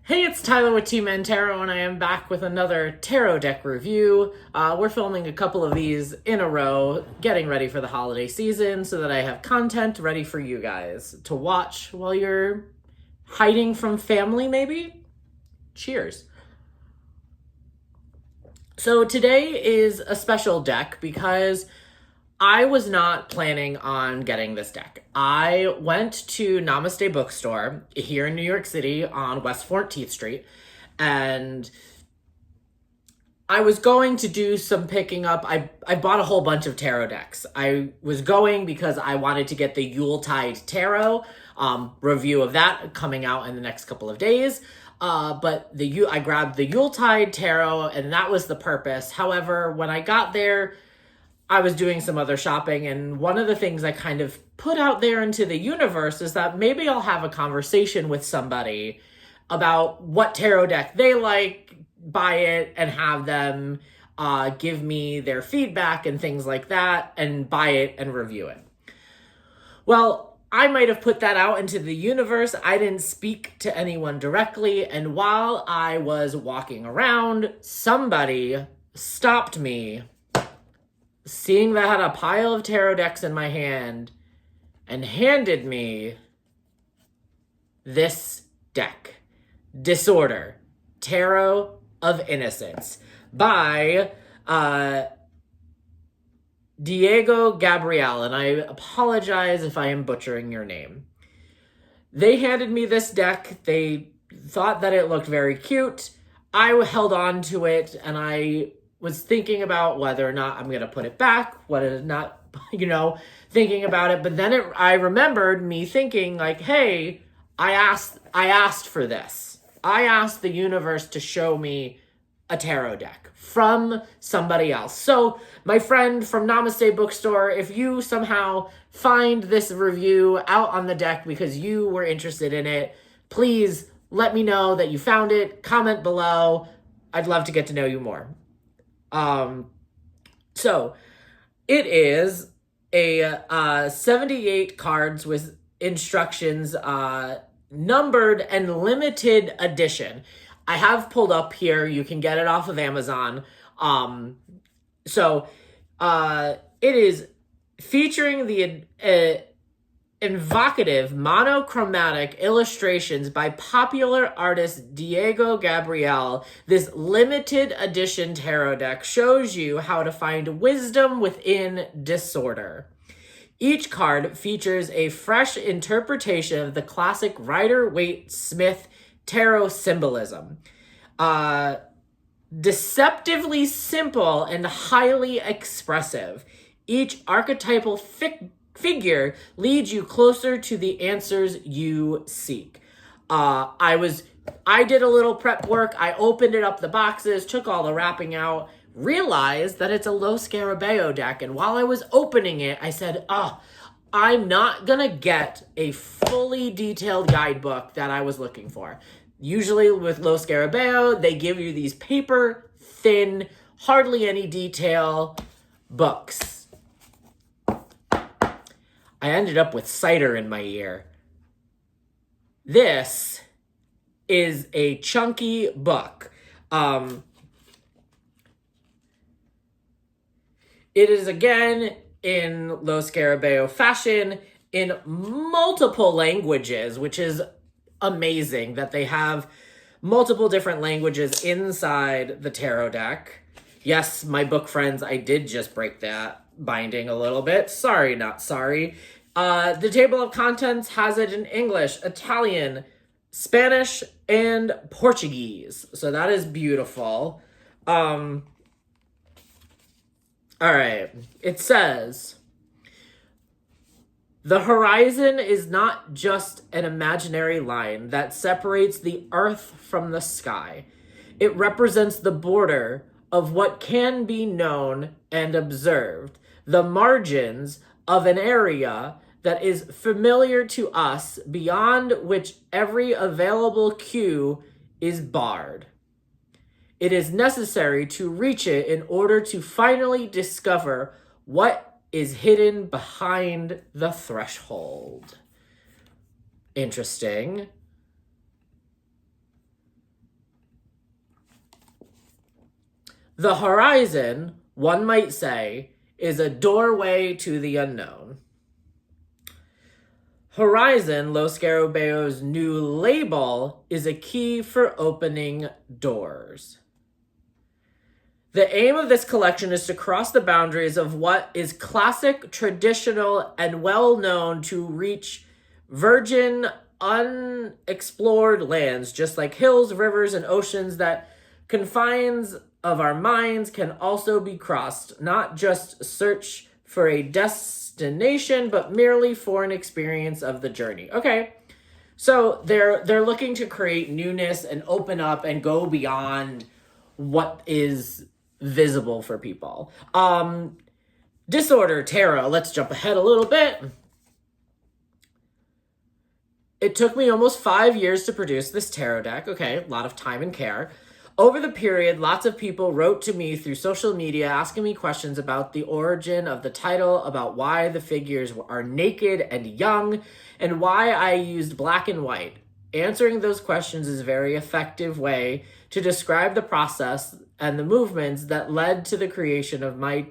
Hey, it's Tyler with T-Mann Tarot, and I am back with another tarot deck review. We're filming a couple of these in a row, getting ready for the holiday season so that I have content ready for you guys to watch while you're hiding from family, maybe? Cheers. So today is a special deck because I was not planning on getting this deck. I went to Namaste Bookstore here in New York City on West 14th Street, and I was going to do some picking up. I bought a whole bunch of tarot decks. I was going because I wanted to get the Yuletide Tarot review of that coming out in the next couple of days. But I grabbed the Yuletide Tarot, and that was the purpose. However, when I got there, I was doing some other shopping, and one of the things I kind of put out there into the universe is that maybe I'll have a conversation with somebody about what tarot deck they like, buy it, and have them give me their feedback and things like that, and buy it and review it. Well, I might have put that out into the universe. I didn't speak to anyone directly, and while I was walking around, somebody stopped me, seeing that I had a pile of tarot decks in my hand, and handed me this deck, Disorder, Tarot of Innocence, by Diego Gabriele, and I apologize if I am butchering your name. They handed me this deck. They thought that it looked very cute. I held on to it, and I was thinking about whether or not I'm going to put it back, whether or not, thinking about it. But then I remembered me thinking like, hey, I asked for this. I asked the universe to show me a tarot deck from somebody else. So my friend from Namaste Bookstore, if you somehow find this review out on the deck because you were interested in it, please let me know that you found it. Comment below. I'd love to get to know you more. So it is a 78 cards with instructions, numbered and limited edition. I have pulled up here. You can get it off of Amazon. So it is featuring the evocative monochromatic illustrations by popular artist Diego Gabriele. This limited edition tarot deck shows you how to find wisdom within disorder. Each card features a fresh interpretation of the classic Rider-Waite-Smith tarot symbolism. Deceptively simple and highly expressive. Each archetypal figure leads you closer to the answers you seek. I did a little prep work. I opened it up, the boxes, took all the wrapping out, realized that it's a Lo Scarabeo deck. And while I was opening it, I said, I'm not gonna get a fully detailed guidebook that I was looking for. Usually with Lo Scarabeo, they give you these paper thin, hardly any detail books. I ended up with cider in my ear. This is a chunky book. It is, again, in Lo Scarabeo fashion, in multiple languages, which is amazing that they have multiple different languages inside the tarot deck. Yes, my book friends, I did just break that binding a little bit. Sorry, not sorry. The table of contents has it in English, Italian, Spanish, and Portuguese. So that is beautiful. All right. It says, the horizon is not just an imaginary line that separates the earth from the sky. It represents the border of what can be known and observed, the margins of an area that is familiar to us, beyond which every available cue is barred. It is necessary to reach it in order to finally discover what is hidden behind the threshold. Interesting. The horizon, one might say, is a doorway to the unknown. Horizon, Lo Scarabaeo's new label, is a key for opening doors. The aim of this collection is to cross the boundaries of what is classic, traditional, and well known to reach virgin, unexplored lands, just like hills, rivers, and oceans. That confines of our minds can also be crossed, not just search for a destination, but merely for an experience of the journey. Okay, so they're looking to create newness and open up and go beyond what is visible for people. Disorder Tarot. Let's jump ahead a little bit. It took me almost 5 years to produce this tarot deck. Okay, a lot of time and care. Over the period, lots of people wrote to me through social media asking me questions about the origin of the title, about why the figures are naked and young, and why I used black and white. Answering those questions is a very effective way to describe the process and the movements that led to the creation of my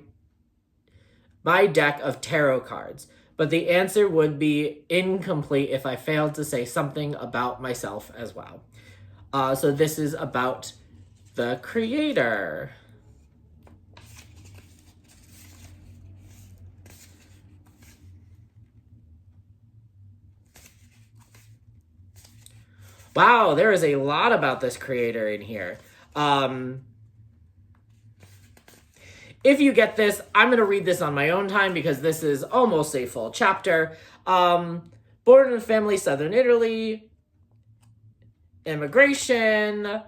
deck of tarot cards. But the answer would be incomplete if I failed to say something about myself as well. So this is about the creator. Wow, there is a lot about this creator in here. If you get this, I'm going to read this on my own time because this is almost a full chapter. Born in a family, Southern Italy, immigration.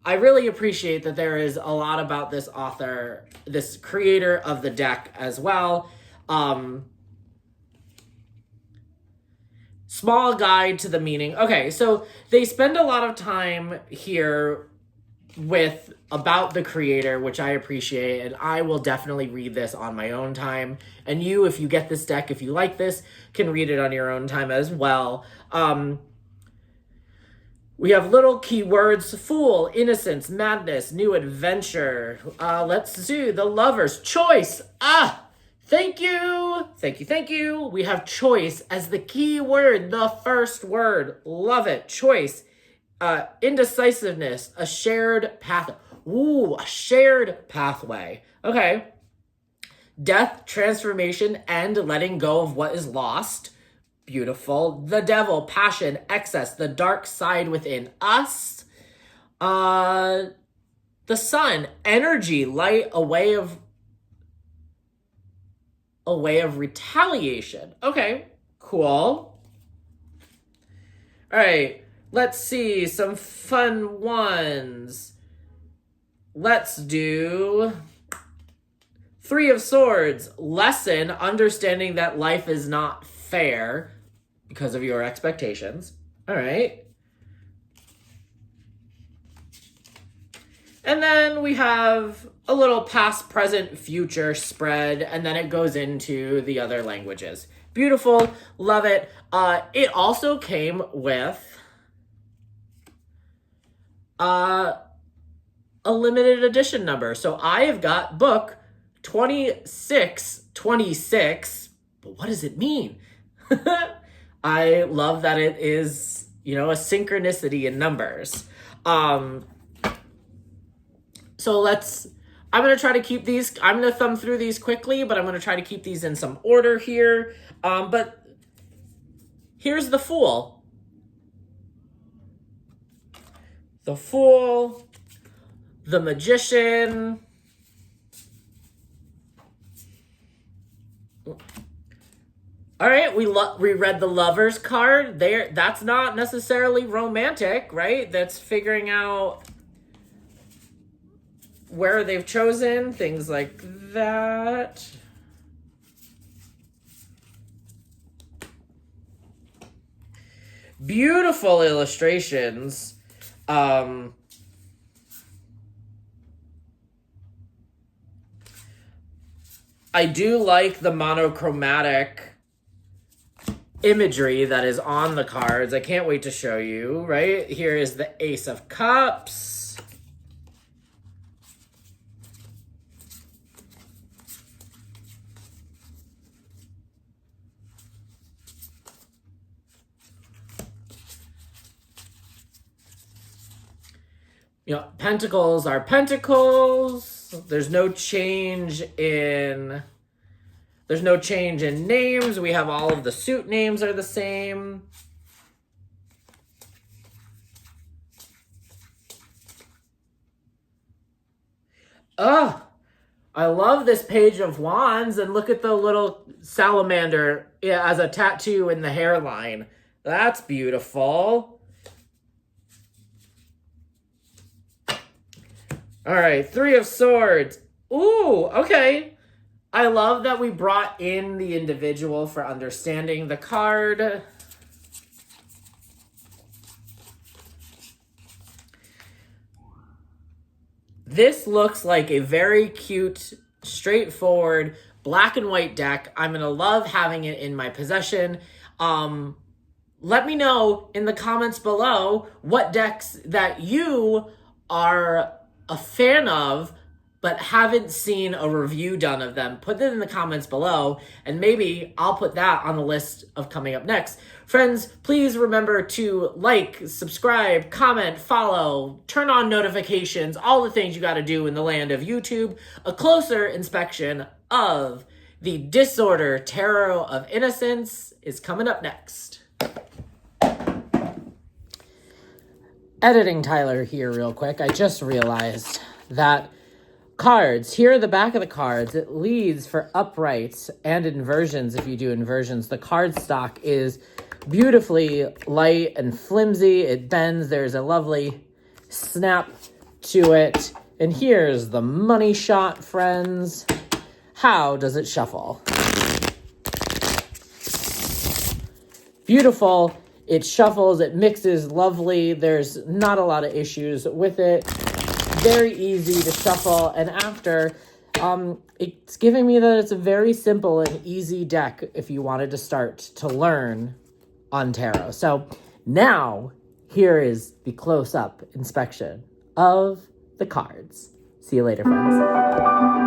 I really appreciate that there is a lot about this author, this creator of the deck as well. Small guide to the meaning. Okay, so they spend a lot of time here with about the creator, which I appreciate, and I will definitely read this on my own time. And you, if you get this deck, if you like this, can read it on your own time as well. We have little keywords: fool, innocence, madness, new adventure. Let's do the Lover's choice. Thank you. Thank you. Thank you. We have choice as the key word, the first word. Love it. Choice. Indecisiveness, a shared path. Ooh, a shared pathway. Okay. Death, transformation, and letting go of what is lost. Beautiful. The devil, passion, excess, the dark side within us. The sun, energy, light, a way of retaliation. Okay, cool. All right, let's see some fun ones. Let's do Three of Swords. Lesson, understanding that life is not fair because of your expectations. All right. And then we have a little past, present, future spread, and then it goes into the other languages. Beautiful. Love it. It also came with a limited edition number. So I have got book 2626. But what does it mean? I love that it is, a synchronicity in numbers. So I'm going to try to keep these, I'm going to thumb through these quickly, but I'm going to try to keep these in some order here. But here's the Fool. The Fool, the Magician. All right, we read the Lover's card. That's not necessarily romantic, right? That's figuring out where they've chosen, things like that. Beautiful illustrations. I do like the monochromatic imagery that is on the cards. I can't wait to show you, right? Here is the Ace of Cups. Pentacles are pentacles. There's no change in names. We have all of the suit names are the same. Ugh. I love this Page of Wands, and look at the little salamander as a tattoo in the hairline. That's beautiful. All right, Three of Swords. Ooh, okay. I love that we brought in the individual for understanding the card. This looks like a very cute, straightforward, black and white deck. I'm going to love having it in my possession. Let me know in the comments below what decks that you are a fan of but haven't seen a review done of them. Put that in the comments below, and maybe I'll put that on the list of coming up next. Friends, please remember to like, subscribe, comment, follow, turn on notifications, all the things you got to do in the land of YouTube. A closer inspection of the Disorder Tarot of Innocence is coming up next. Editing Tyler here real quick. I just realized that cards, here are the back of the cards. It leads for uprights and inversions. If you do inversions, the card stock is beautifully light and flimsy. It bends. There's a lovely snap to it. And here's the money shot, friends. How does it shuffle? Beautiful. It shuffles. It mixes lovely. There's not a lot of issues with it. Very easy to shuffle, and after, it's giving me that it's a very simple and easy deck if you wanted to start to learn on tarot. So now, here is the close-up inspection of the cards. See you later, friends.